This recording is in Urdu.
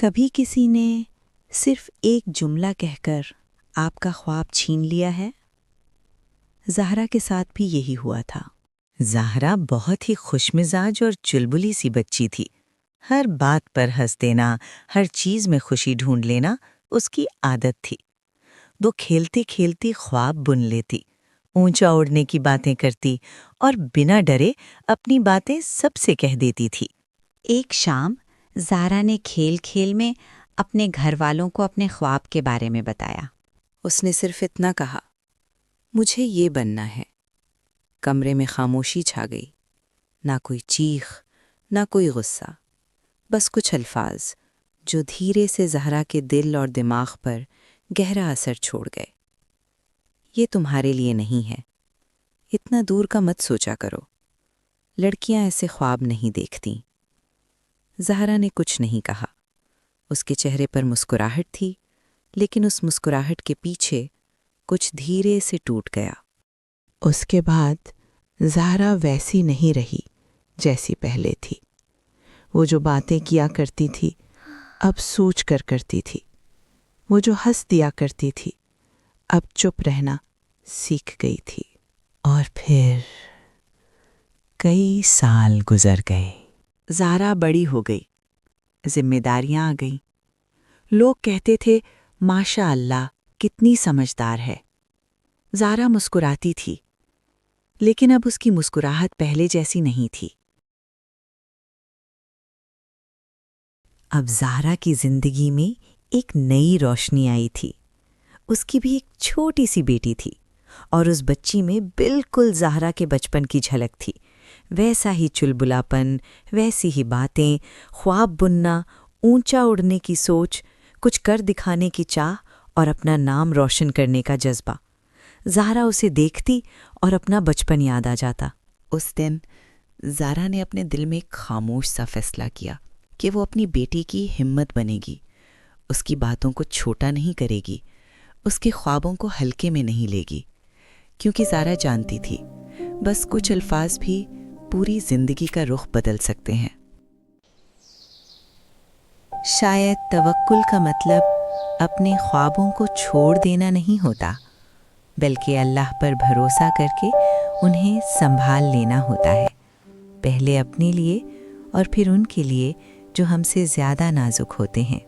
کبھی کسی نے صرف ایک جملہ کہہ کر آپ کا خواب چھین لیا ہے؟ زہرا کے ساتھ بھی یہی ہوا تھا۔ زہرا بہت ہی خوش مزاج اور چلبلی سی بچی تھی۔ ہر بات پر ہنس دینا، ہر چیز میں خوشی ڈھونڈ لینا اس کی عادت تھی۔ وہ کھیلتے کھیلتی خواب بن لیتی، اونچا اڑنے کی باتیں کرتی اور بنا ڈرے اپنی باتیں سب سے کہہ دیتی تھی۔ ایک شام زہرا نے کھیل کھیل میں اپنے گھر والوں کو اپنے خواب کے بارے میں بتایا۔ اس نے صرف اتنا کہا، مجھے یہ بننا ہے۔ کمرے میں خاموشی چھا گئی، نہ کوئی چیخ، نہ کوئی غصہ، بس کچھ الفاظ جو دھیرے سے زہرا کے دل اور دماغ پر گہرا اثر چھوڑ گئے۔ یہ تمہارے لیے نہیں ہے، اتنا دور کا مت سوچا کرو، لڑکیاں ایسے خواب نہیں دیکھتیں۔ زہرا نے کچھ نہیں کہا، اس کے چہرے پر مسکراہٹ تھی، لیکن اس مسکراہٹ کے پیچھے کچھ دھیرے سے ٹوٹ گیا۔ اس کے بعد زہرا ویسی نہیں رہی جیسی پہلے تھی۔ وہ جو باتیں کیا کرتی تھی اب سوچ کر کرتی تھی، وہ جو ہنس دیا کرتی تھی اب چپ رہنا سیکھ گئی تھی۔ اور پھر کئی سال گزر گئے۔ زہرا بڑی ہو گئی، ذمہ داریاں آ گئیں۔ لوگ کہتے تھے ماشاء اللہ کتنی سمجھدار ہے۔ زہرا مسکراتی تھی، لیکن اب اس کی مسکراہٹ پہلے جیسی نہیں تھی۔ اب زہرا کی زندگی میں ایک نئی روشنی آئی تھی۔ اس کی بھی ایک چھوٹی سی بیٹی تھی، اور اس بچی میں بالکل زہرا کے بچپن کی جھلک تھی۔ ویسا ہی چلبلاپن، ویسی ہی باتیں، خواب بننا، اونچا اڑنے کی سوچ، کچھ کر دکھانے کی چاہ اور اپنا نام روشن کرنے کا جذبہ۔ زہرا اسے دیکھتی اور اپنا بچپن یاد آ جاتا۔ اس دن زہرا نے اپنے دل میں ایک خاموش سا فیصلہ کیا کہ وہ اپنی بیٹی کی ہمت بنے گی، اس کی باتوں کو چھوٹا نہیں کرے گی، اس کے خوابوں کو ہلکے میں نہیں لے گی، کیونکہ زہرا جانتی تھی بس کچھ الفاظ بھی پوری زندگی کا رخ بدل سکتے ہیں۔ شاید توکل کا مطلب اپنے خوابوں کو چھوڑ دینا نہیں ہوتا، بلکہ اللہ پر بھروسہ کر کے انہیں سنبھال لینا ہوتا ہے، پہلے اپنے لیے اور پھر ان کے لیے جو ہم سے زیادہ نازک ہوتے ہیں۔